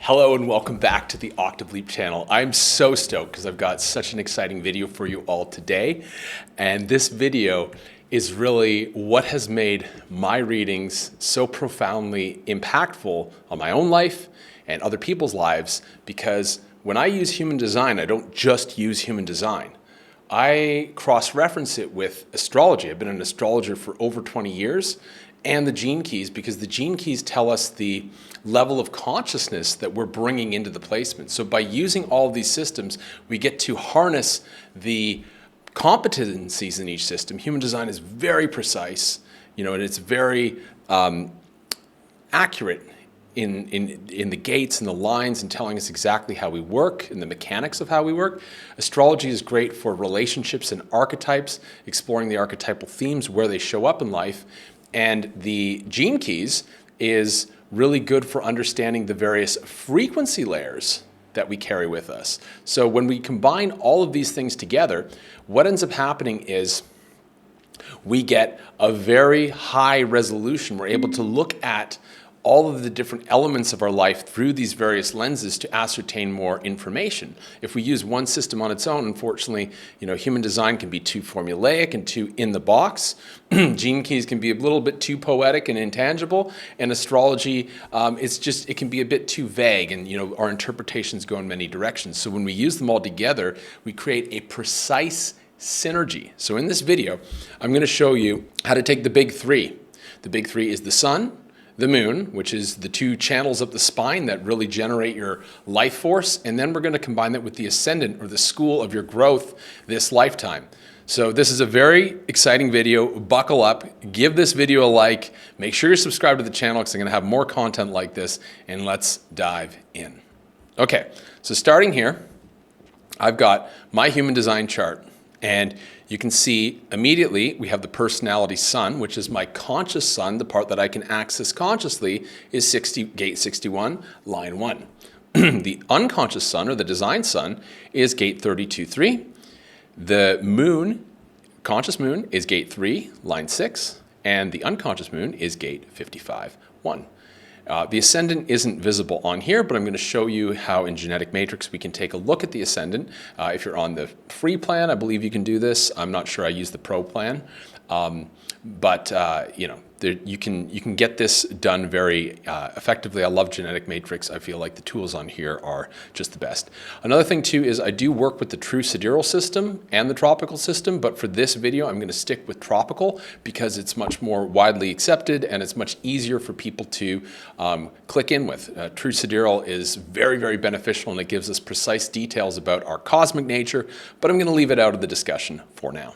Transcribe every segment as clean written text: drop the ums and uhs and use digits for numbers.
Hello and welcome back to the Octave Leap channel. I'm so stoked because I've got such an exciting video for you all today. And this video is really what has made my readings so profoundly impactful on my own life and other people's lives, because when I use human design, I don't just use human design. I cross-reference it with astrology. I've been an astrologer for over 20 years, and the gene keys, because the gene keys tell us the level of consciousness that we're bringing into the placement. So by using all of these systems, we get to harness the competencies in each system. Human design is very precise, and it's very accurate in the gates and the lines and telling us exactly how we work and the mechanics of how we work. Astrology is great for relationships and archetypes, exploring the archetypal themes, where they show up in life. And the gene keys is really good for understanding the various frequency layers that we carry with us. So when we combine all of these things together, what ends up happening is we get a very high resolution. We're able to look at all of the different elements of our life through these various lenses to ascertain more information. If we use one system on its own, unfortunately, human design can be too formulaic and too in the box. Gene keys can be a little bit too poetic and intangible, and astrology, it can be a bit too vague, and our interpretations go in many directions. So when we use them all together, we create a precise synergy. So in this video, I'm going to show you how to take the big three. The big three is the sun, the moon, which is the two channels up the spine that really generate your life force, and then we're going to combine that with the ascendant, or the school of your growth this lifetime. So this is a very exciting video. Buckle up, give this video a like, make sure you're subscribed to the channel because I'm going to have more content like this, and let's dive in. Okay, so starting here, I've got my human design chart. And you can see immediately we have the personality sun, which is my conscious sun. The part that I can access consciously is gate 61, line 1. The unconscious sun, or the design sun, is gate 32-3. The moon, conscious moon, is gate 3, line 6. And the unconscious moon is gate 55-1. The ascendant isn't visible on here, but I'm going to show you how in Genetic Matrix we can take a look at the ascendant. If you're on the free plan, I believe you can do this. I'm not sure I use the pro plan. You can get this done very effectively. I love Genetic Matrix. I feel like the tools on here are just the best. Another thing too is I do work with the true sidereal system and the tropical system, but for this video I'm going to stick with tropical because it's much more widely accepted and it's much easier for people to click in with. True sidereal is very, very beneficial, and it gives us precise details about our cosmic nature, but I'm going to leave it out of the discussion for now.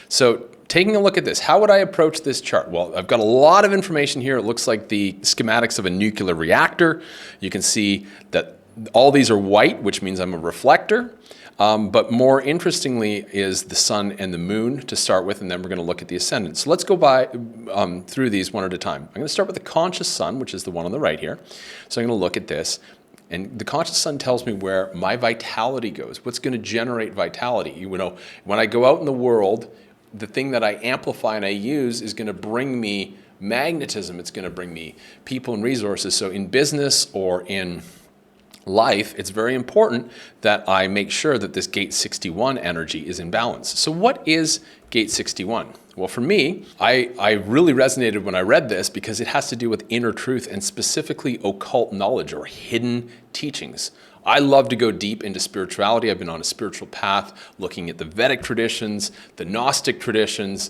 So taking a look at this, how would I approach this chart? Well, I've got a lot of information here. It looks like the schematics of a nuclear reactor. You can see that all these are white, which means I'm a reflector. But more interestingly is the sun and the moon to start with, and then we're going to look at the ascendant. So let's go through these one at a time. I'm going to start with the conscious sun, which is the one on the right here. So I'm going to look at this. And the conscious sun tells me where my vitality goes, what's going to generate vitality. When I go out in the world, the thing that I amplify and I use is going to bring me magnetism. It's going to bring me people and resources. So in business or in life, it's very important that I make sure that this gate 61 energy is in balance. So what is gate 61? Well, for me, I really resonated when I read this because it has to do with inner truth and specifically occult knowledge or hidden teachings. I love to go deep into spirituality. I've been on a spiritual path looking at the Vedic traditions, the Gnostic traditions,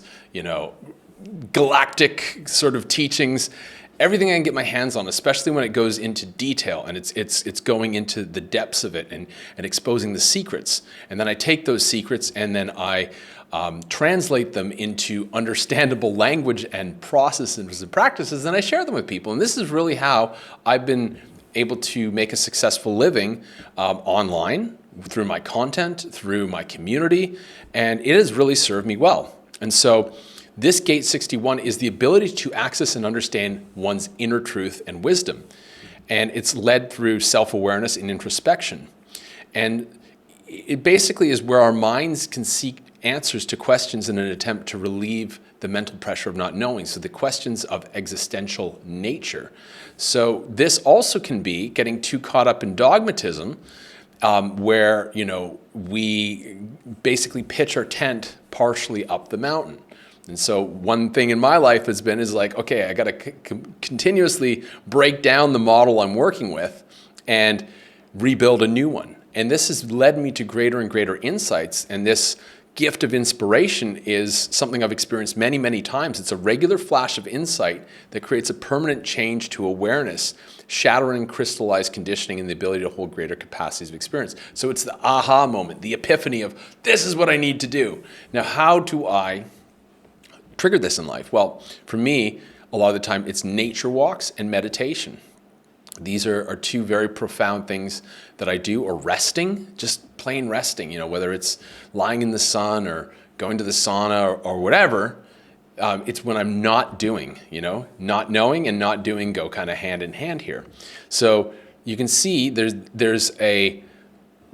galactic sort of teachings, everything I can get my hands on, especially when it goes into detail and it's going into the depths of it and exposing the secrets. And then I take those secrets and then I translate them into understandable language and processes and practices, and I share them with people. And this is really how I've been able to make a successful living online, through my content, through my community, and it has really served me well. And so this gate 61 is the ability to access and understand one's inner truth and wisdom. And it's led through self-awareness and introspection. And it basically is where our minds can seek answers to questions in an attempt to relieve the mental pressure of not knowing. So the questions of existential nature. So this also can be getting too caught up in dogmatism, where, we basically pitch our tent partially up the mountain. And so one thing in my life has been is like, okay, I got to continuously break down the model I'm working with and rebuild a new one. And this has led me to greater and greater insights. And this gift of inspiration is something I've experienced many, many times. It's a regular flash of insight that creates a permanent change to awareness, shattering crystallized conditioning and the ability to hold greater capacities of experience. So it's the aha moment, the epiphany of, this is what I need to do. Now, how do I trigger this in life? Well, for me, a lot of the time, it's nature walks and meditation. These are two very profound things that I do, or resting, just plain resting, whether it's lying in the sun or going to the sauna or whatever. It's when I'm not doing, not knowing and not doing go kind of hand in hand here. So you can see there's a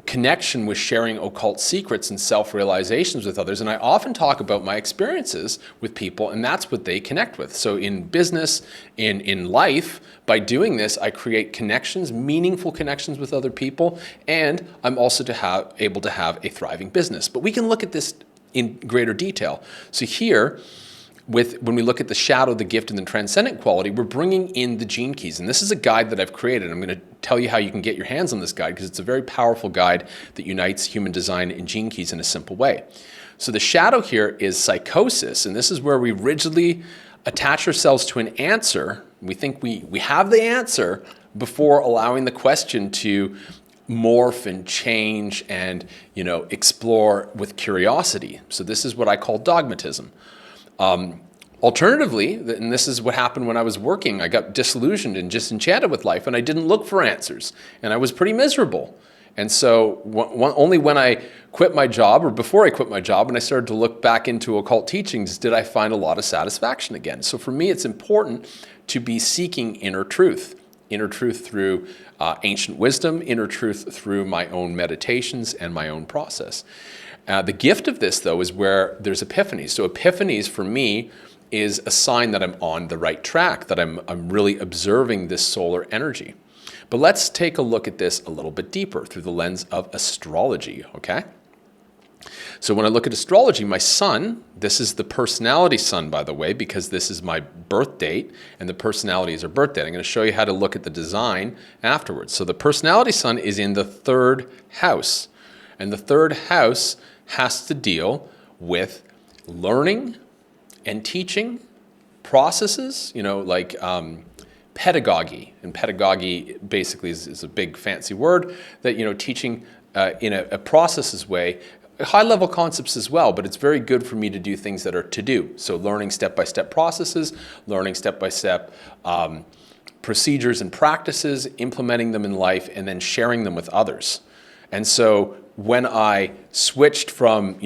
connection with sharing occult secrets and self-realizations with others. And I often talk about my experiences with people, and that's what they connect with. So in business, in life, by doing this, I create connections, meaningful connections with other people, and I'm also able to have a thriving business. But we can look at this in greater detail. So here, when we look at the shadow, the gift, and the transcendent quality, we're bringing in the gene keys. And this is a guide that I've created. I'm going to tell you how you can get your hands on this guide, because it's a very powerful guide that unites human design and gene keys in a simple way. So the shadow here is psychosis, and this is where we rigidly attach ourselves to an answer. We think we have the answer before allowing the question to morph and change and explore with curiosity. So this is what I call dogmatism. Alternatively, and this is what happened when I was working, I got disillusioned and disenchanted with life, and I didn't look for answers, and I was pretty miserable. And so only when I quit my job, or before I quit my job, and I started to look back into occult teachings, did I find a lot of satisfaction again. So for me, it's important to be seeking inner truth through ancient wisdom, inner truth through my own meditations and my own process. The gift of this, though, is where there's epiphanies. So epiphanies, for me, is a sign that I'm on the right track, that I'm really observing this solar energy. But let's take a look at this a little bit deeper through the lens of astrology, okay? So when I look at astrology, my sun, this is the personality sun, by the way, because this is my birth date, and the personality is our birth date. I'm going to show you how to look at the design afterwards. So the personality sun is in the third house, and the third house has to deal with learning and teaching processes, like pedagogy. And pedagogy basically is a big fancy word that, teaching in a processes way, high-level concepts as well, but it's very good for me to do things that are to do. So learning step-by-step processes, learning step-by-step procedures and practices, implementing them in life, and then sharing them with others. And so when I switched from,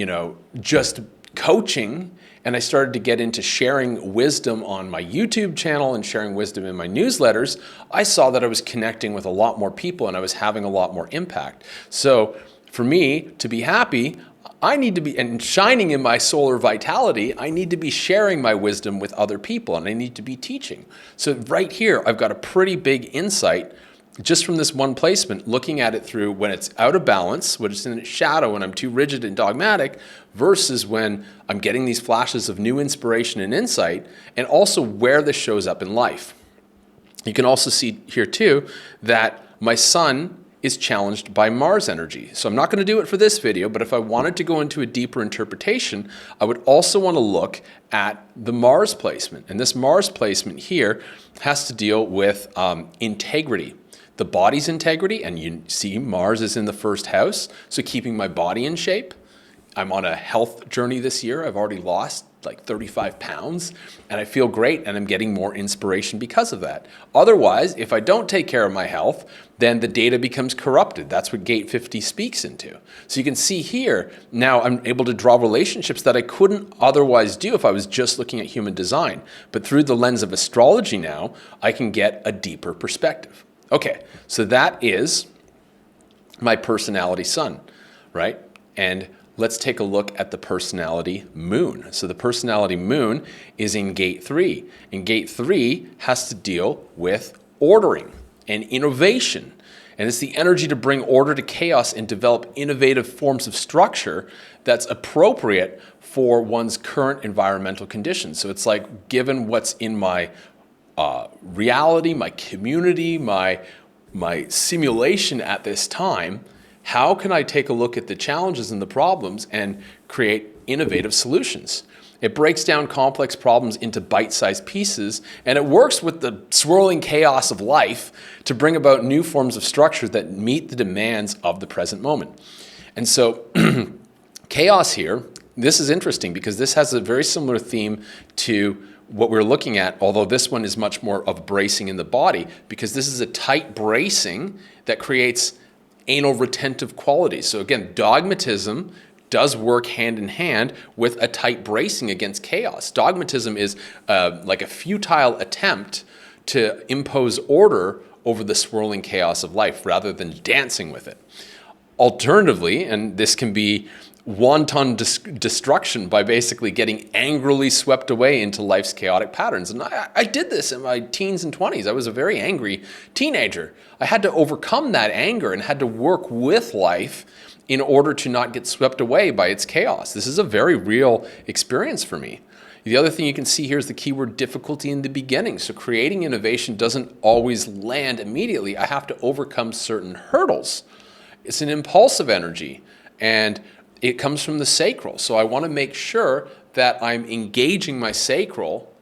just coaching, and I started to get into sharing wisdom on my YouTube channel and sharing wisdom in my newsletters, I saw that I was connecting with a lot more people and I was having a lot more impact. So for me to be happy, I need to be, and shining in my solar vitality, I need to be sharing my wisdom with other people, and I need to be teaching. So right here, I've got a pretty big insight just from this one placement, looking at it through when it's out of balance, when it's in its shadow and I'm too rigid and dogmatic, versus when I'm getting these flashes of new inspiration and insight, and also where this shows up in life. You can also see here too that my sun is challenged by Mars energy. So I'm not going to do it for this video, but if I wanted to go into a deeper interpretation, I would also want to look at the Mars placement. And this Mars placement here has to deal with integrity. The body's integrity, and you see Mars is in the first house, so keeping my body in shape. I'm on a health journey this year. I've already lost like 35 pounds, and I feel great, and I'm getting more inspiration because of that. Otherwise, if I don't take care of my health, then the data becomes corrupted. That's what Gate 50 speaks into. So you can see here, now I'm able to draw relationships that I couldn't otherwise do if I was just looking at human design. But through the lens of astrology now, I can get a deeper perspective. Okay, so that is my personality sun, right? And let's take a look at the personality moon. So the personality moon is in gate 3. And gate 3 has to deal with ordering and innovation. And it's the energy to bring order to chaos and develop innovative forms of structure that's appropriate for one's current environmental conditions. So it's like, given what's in my reality, my community, my simulation at this time, how can I take a look at the challenges and the problems and create innovative solutions? It breaks down complex problems into bite-sized pieces, and it works with the swirling chaos of life to bring about new forms of structure that meet the demands of the present moment. And so chaos here, this is interesting because this has a very similar theme to what we're looking at, although this one is much more of bracing in the body, because this is a tight bracing that creates anal retentive qualities. So again, dogmatism does work hand in hand with a tight bracing against chaos. Dogmatism is like a futile attempt to impose order over the swirling chaos of life rather than dancing with it. Alternatively, and this can be wanton destruction by basically getting angrily swept away into life's chaotic patterns. And I did this in my teens and 20s. I was a very angry teenager. I had to overcome that anger and had to work with life in order to not get swept away by its chaos. This is a very real experience for me. The other thing you can see here is the keyword difficulty in the beginning. So creating innovation doesn't always land immediately. I have to overcome certain hurdles. It's an impulsive energy, and it comes from the sacral. So I want to make sure that I'm engaging my sacral,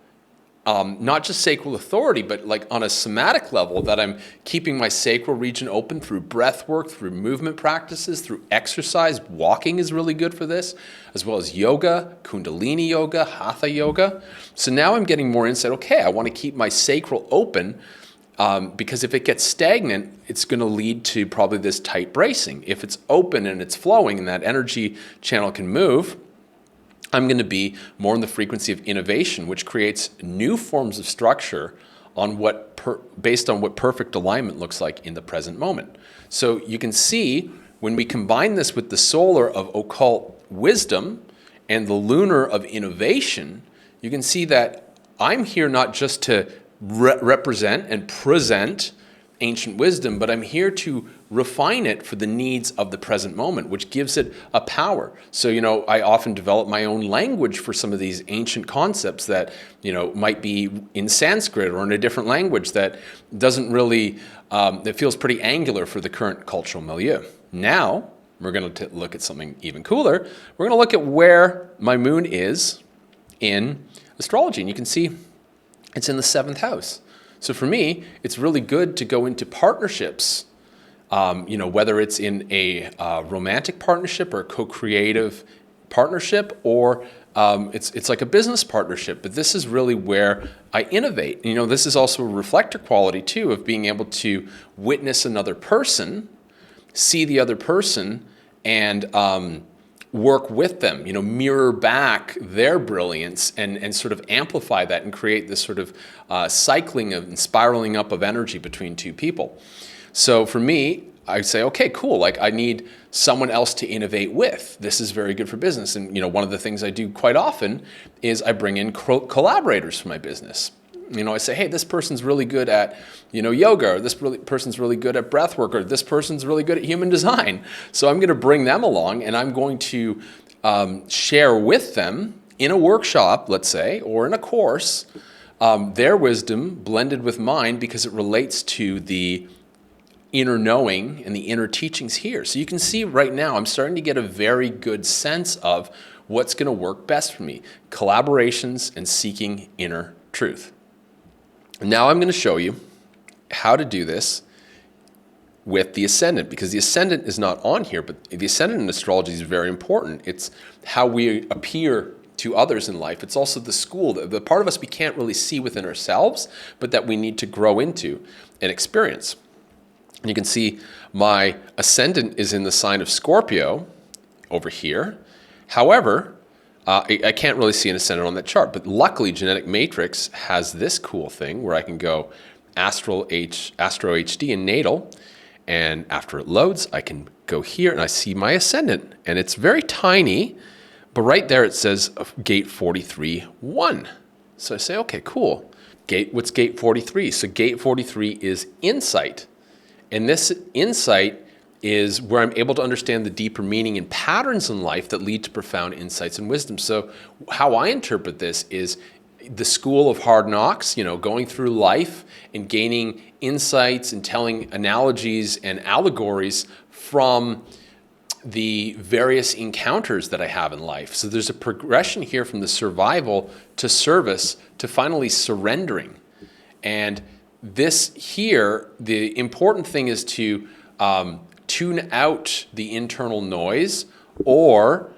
not just sacral authority, but like on a somatic level, that I'm keeping my sacral region open through breath work, through movement practices, through exercise. Walking is really good for this, as well as yoga, kundalini yoga, hatha yoga. So now I'm getting more insight. Okay, I want to keep my sacral open, because if it gets stagnant, it's going to lead to probably this tight bracing. If it's open and it's flowing and that energy channel can move, I'm going to be more in the frequency of innovation, which creates new forms of structure on based on what perfect alignment looks like in the present moment. So you can see when we combine this with the solar of occult wisdom and the lunar of innovation, you can see that I'm here not just to represent and present ancient wisdom, but I'm here to refine it for the needs of the present moment, which gives it a power. So, I often develop my own language for some of these ancient concepts that, might be in Sanskrit or in a different language that doesn't really, that feels pretty angular for the current cultural milieu. Now, we're going to look at something even cooler. We're going to look at where my moon is in astrology, and you can see it's in the 7th house. So for me, it's really good to go into partnerships, whether it's in a romantic partnership or a co-creative partnership, or it's like a business partnership. But this is really where I innovate. This is also a reflector quality too, of being able to witness another person, see the other person, and work with them, mirror back their brilliance and sort of amplify that and create this sort of cycling and spiraling up of energy between two people. So for me, I say, okay, cool. Like I need someone else to innovate with. This is very good for business. And, one of the things I do quite often is I bring in collaborators for my business. I say, hey, this person's really good at, yoga, or this person's really good at breath work, or this person's really good at human design. So I'm going to bring them along, and I'm going to share with them in a workshop, let's say, or in a course, their wisdom blended with mine because it relates to the inner knowing and the inner teachings here. So you can see right now I'm starting to get a very good sense of what's going to work best for me. Collaborations and seeking inner truth. Now I'm going to show you how to do this with the ascendant, because the ascendant is not on here, but the ascendant in astrology is very important. It's how we appear to others in life. It's also the school, the part of us we can't really see within ourselves, but that we need to grow into and experience. And you can see my ascendant is in the sign of Scorpio over here. However, I can't really see an ascendant on that chart, but luckily Genetic Matrix has this cool thing where I can go Astro HD and Natal, and after it loads, I can go here and I see my ascendant, and it's very tiny, but right there it says gate 43, 1. So I say, okay, cool. What's gate 43? So gate 43 is insight. And this insight is where I'm able to understand the deeper meaning and patterns in life that lead to profound insights and wisdom. So how I interpret this is the school of hard knocks, going through life and gaining insights and telling analogies and allegories from the various encounters that I have in life. So there's a progression here from the survival to service to finally surrendering. And this here, the important thing is to tune out the internal noise, or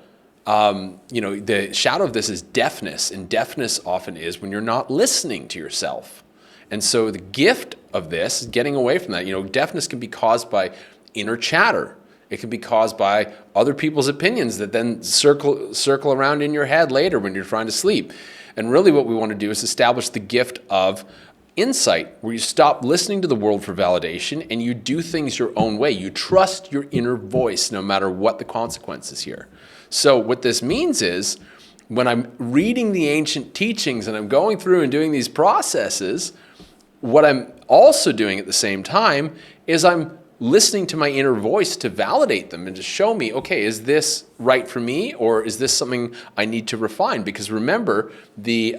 the shadow of this is deafness, and deafness often is when you're not listening to yourself. And so the gift of this is getting away from that. Deafness can be caused by inner chatter. It can be caused by other people's opinions that then circle around in your head later when you're trying to sleep. And really what we want to do is establish the gift of insight, where you stop listening to the world for validation and you do things your own way. You trust your inner voice no matter what the consequences here. So what this means is, when I'm reading the ancient teachings and I'm going through and doing these processes, what I'm also doing at the same time is I'm listening to my inner voice to validate them and to show me, okay, is this right for me, or is this something I need to refine? Because remember, the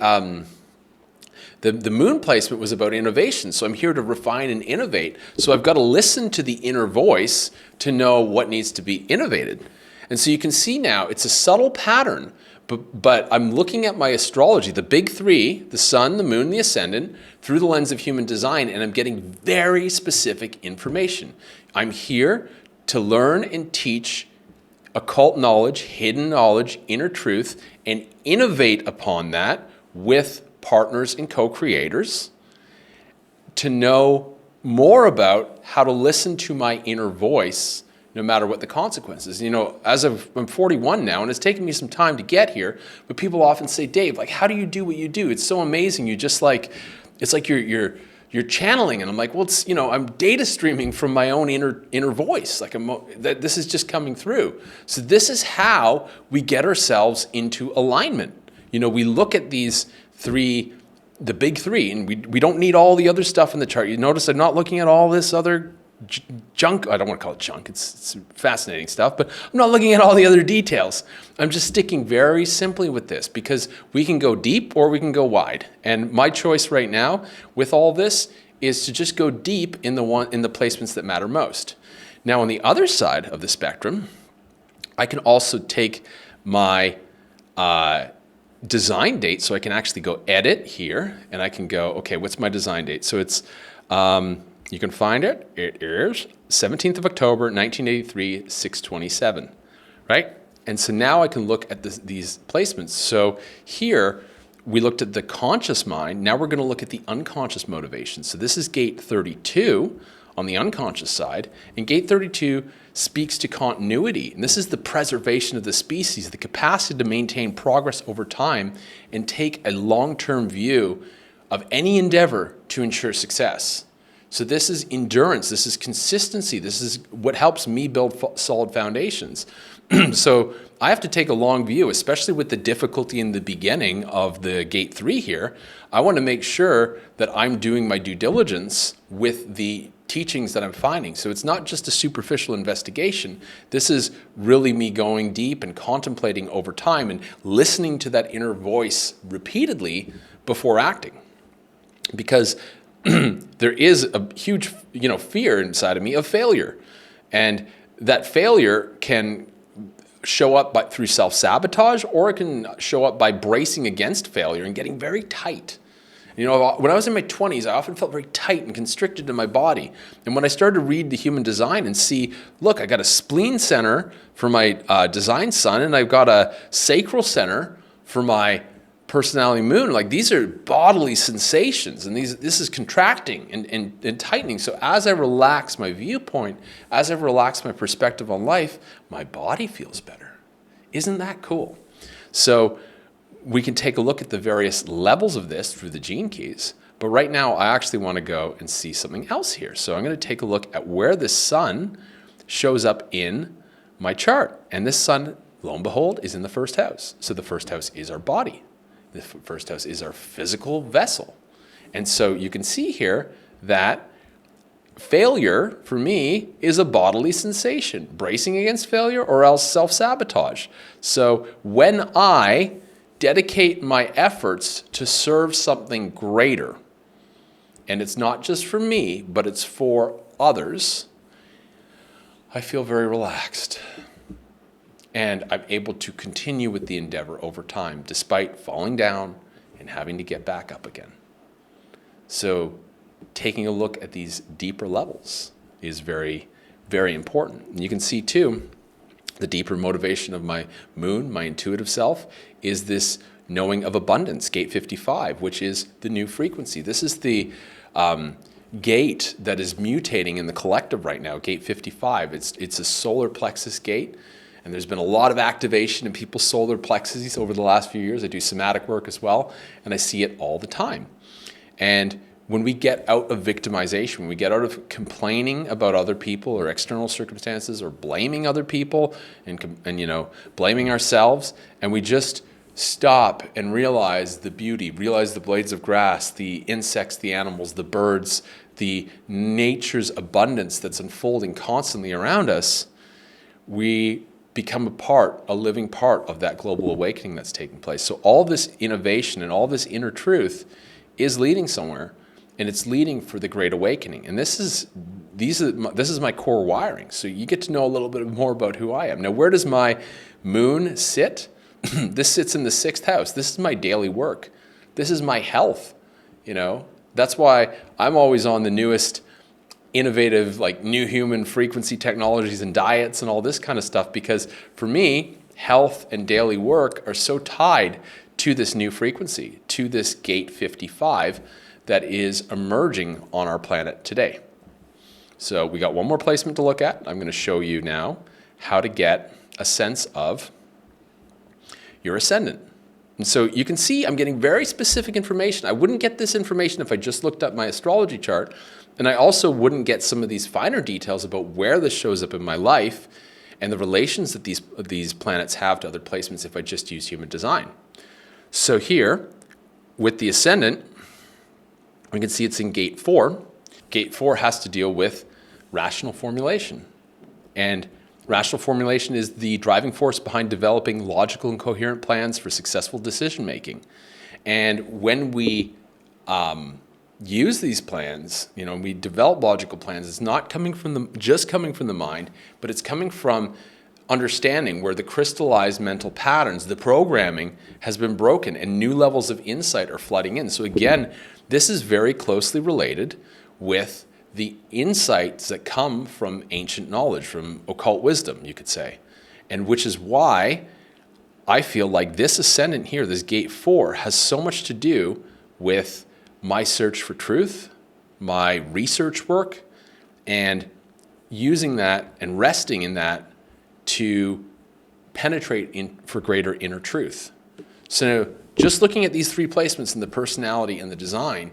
moon placement was about innovation, so I'm here to refine and innovate. So I've got to listen to the inner voice to know what needs to be innovated. And so you can see now, it's a subtle pattern, but I'm looking at my astrology, the big three, the sun, the moon, the ascendant, through the lens of human design, and I'm getting very specific information. I'm here to learn and teach occult knowledge, hidden knowledge, inner truth, and innovate upon that with partners and co-creators to know more about how to listen to my inner voice no matter what the consequences. I'm 41 now, and it's taken me some time to get here, but people often say, Dave, how do you do what you do? It's so amazing. You just it's like you're channeling. And I'm like, well, I'm data streaming from my own inner voice. This is just coming through. So this is how we get ourselves into alignment. We look at these three, the big three, and we don't need all the other stuff in the chart. You notice I'm not looking at all this other junk. I don't want to call it junk. It's fascinating stuff, but I'm not looking at all the other details. I'm just sticking very simply with this, because we can go deep or we can go wide. And my choice right now with all this is to just go deep in the placements that matter most. Now, on the other side of the spectrum, I can also take my design date, so I can actually go edit here, and I can go, okay, what's my design date? So it's you can find it. It is 17th of October, 1983, 6:27, right? And so now I can look at these placements. So here we looked at the conscious mind. Now we're going to look at the unconscious motivation. So this is gate 32 on the unconscious side, and gate 32 speaks to continuity. And this is the preservation of the species, the capacity to maintain progress over time and take a long-term view of any endeavor to ensure success. So this is endurance, this is consistency, this is what helps me build solid foundations. So I have to take a long view, especially with the difficulty in the beginning of the gate 3 here. I want to make sure that I'm doing my due diligence with the teachings that I'm finding. So it's not just a superficial investigation. This is really me going deep and contemplating over time and listening to that inner voice repeatedly before acting. Because there is a huge, fear inside of me of failure. And that failure can show up through self-sabotage, or it can show up by bracing against failure and getting very tight. When I was in my 20s, I often felt very tight and constricted in my body. And when I started to read the human design and see, look, I got a spleen center for my design sun, and I've got a sacral center for my personality moon, these are bodily sensations, and this is contracting and tightening. So as I relax my viewpoint, as I relax my perspective on life, my body feels better. Isn't that cool? So we can take a look at the various levels of this through the gene keys, but right now I actually want to go and see something else here. So I'm going to take a look at where the sun shows up in my chart. And this sun, lo and behold, is in the first house. So the first house is our body. The first house is our physical vessel. And so you can see here that failure, for me, is a bodily sensation, bracing against failure or else self-sabotage. So when I dedicate my efforts to serve something greater, and it's not just for me, but it's for others, I feel very relaxed. And I'm able to continue with the endeavor over time, despite falling down and having to get back up again. So taking a look at these deeper levels is very, very important. And you can see too, the deeper motivation of my moon, my intuitive self, is this knowing of abundance, gate 55, which is the new frequency. This is the gate that is mutating in the collective right now, gate 55. It's a solar plexus gate, and there's been a lot of activation in people's solar plexuses over the last few years. I do somatic work as well, and I see it all the time. And when we get out of victimization, when we get out of complaining about other people or external circumstances or blaming other people and blaming ourselves, and we just stop and realize the beauty, realize the blades of grass, the insects, the animals, the birds, the nature's abundance that's unfolding constantly around us, we become a living part of that global awakening that's taking place. So all this innovation and all this inner truth is leading somewhere, and it's leading for the Great Awakening. And this is my core wiring. So you get to know a little bit more about who I am. Now, where does my moon sit? This sits in the 6th house. This is my daily work. This is my health. That's why I'm always on the newest innovative, like new human frequency technologies and diets and all this kind of stuff, because for me, health and daily work are so tied to this new frequency, to this gate 55 that is emerging on our planet today. So we got one more placement to look at. I'm going to show you now how to get a sense of your ascendant. And so you can see I'm getting very specific information. I wouldn't get this information if I just looked up my astrology chart. And I also wouldn't get some of these finer details about where this shows up in my life and the relations that these planets have to other placements if I just use human design. So here, with the ascendant, we can see it's in gate 4. Gate 4 has to deal with rational formulation. And rational formulation is the driving force behind developing logical and coherent plans for successful decision making. And when we use these plans, we develop logical plans, it's not coming from just coming from the mind, but it's coming from understanding where the crystallized mental patterns, the programming has been broken and new levels of insight are flooding in. So again, this is very closely related with the insights that come from ancient knowledge, from occult wisdom, you could say. And which is why I feel like this ascendant here, this gate 4, has so much to do with my search for truth, my research work, and using that and resting in that to penetrate for greater inner truth. So just looking at these 3 placements in the personality and the design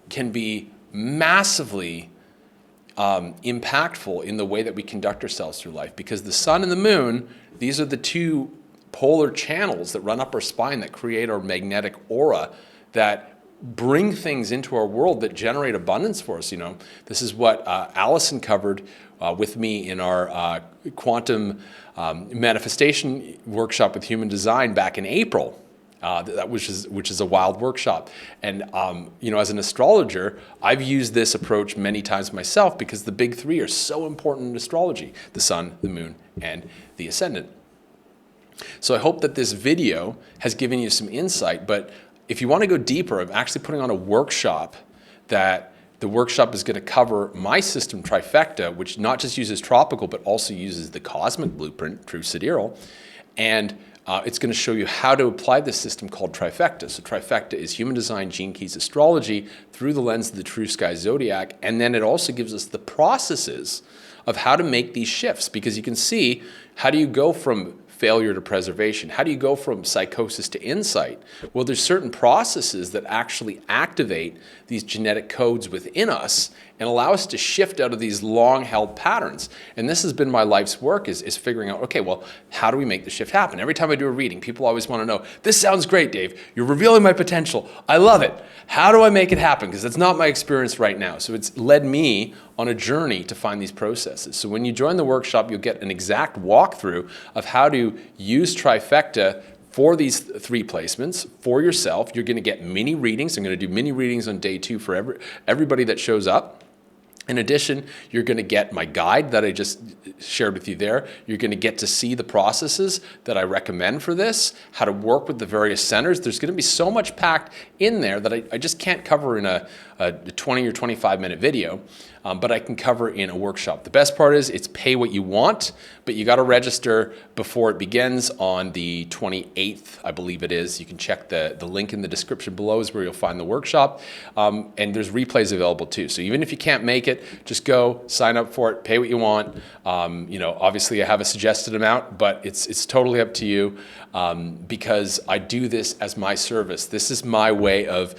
can be massively impactful in the way that we conduct ourselves through life, because the sun and the moon, these are the 2 polar channels that run up our spine that create our magnetic aura, that bring things into our world that generate abundance for us. This is what Allison covered with me in our quantum manifestation workshop with human design back in April. Which is a wild workshop. And as an astrologer, I've used this approach many times myself, because the big 3 are so important in astrology: the sun, the moon, and the ascendant. So I hope that this video has given you some insight, but if you want to go deeper, I'm actually putting on a workshop that the workshop is going to cover my system trifecta, which not just uses tropical, but also uses the cosmic blueprint, true sidereal. And it's going to show you how to apply this system called trifecta. So trifecta is human design, gene keys, astrology through the lens of the true sky zodiac. And then it also gives us the processes of how to make these shifts, because you can see, how do you go from failure to preservation? How do you go from psychosis to insight? Well, there's certain processes that actually activate these genetic codes within us and allow us to shift out of these long-held patterns. And this has been my life's work, is figuring out, okay, well, how do we make the shift happen? Every time I do a reading, people always want to know, this sounds great, Dave. You're revealing my potential. I love it. How do I make it happen? Because it's not my experience right now. So it's led me on a journey to find these processes. So when you join the workshop, you'll get an exact walkthrough of how to use trifecta for these 3 placements for yourself. You're going to get mini readings. I'm going to do mini readings on day 2 for everybody that shows up. In addition, you're going to get my guide that I just shared with you there. You're going to get to see the processes that I recommend for this, how to work with the various centers. There's going to be so much packed in there that I just can't cover in a 20 or 25-minute video, but I can cover in a workshop. The best part is it's pay what you want, but you got to register before it begins on the 28th, I believe it is. You can check the link in the description below is where you'll find the workshop, and there's replays available too. So even if you can't make it, just go sign up for it, pay what you want. Obviously I have a suggested amount, but it's totally up to you, because I do this as my service. This is my way of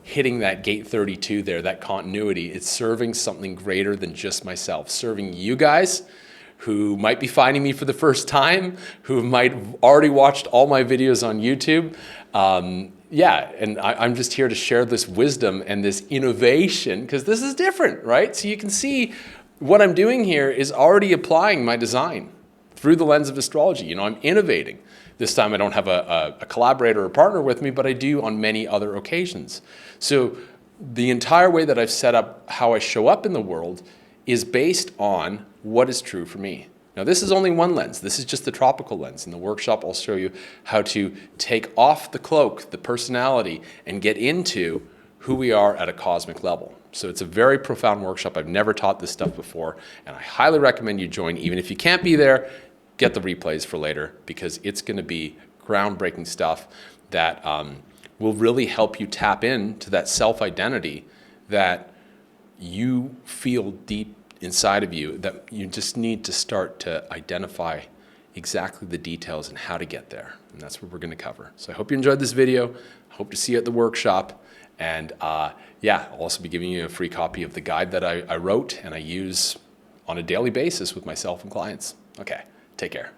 hitting that gate 32 there, that continuity. It's serving something greater than just myself, serving you guys who might be finding me for the first time, who might have already watched all my videos on YouTube. And I'm just here to share this wisdom and this innovation, because this is different, right? So you can see what I'm doing here is already applying my design through the lens of astrology. I'm innovating. This time I don't have a collaborator or partner with me, but I do on many other occasions. So the entire way that I've set up how I show up in the world is based on what is true for me. Now, this is only one lens. This is just the tropical lens. In the workshop, I'll show you how to take off the cloak, the personality, and get into who we are at a cosmic level. So it's a very profound workshop. I've never taught this stuff before, and I highly recommend you join. Even if you can't be there, get the replays for later, because it's going to be groundbreaking stuff that will really help you tap into that self-identity that you feel deep inside of you, that you just need to start to identify exactly the details and how to get there. And that's what we're going to cover. So I hope you enjoyed this video. I hope to see you at the workshop. And I'll also be giving you a free copy of the guide that I wrote and I use on a daily basis with myself and clients. Okay, take care.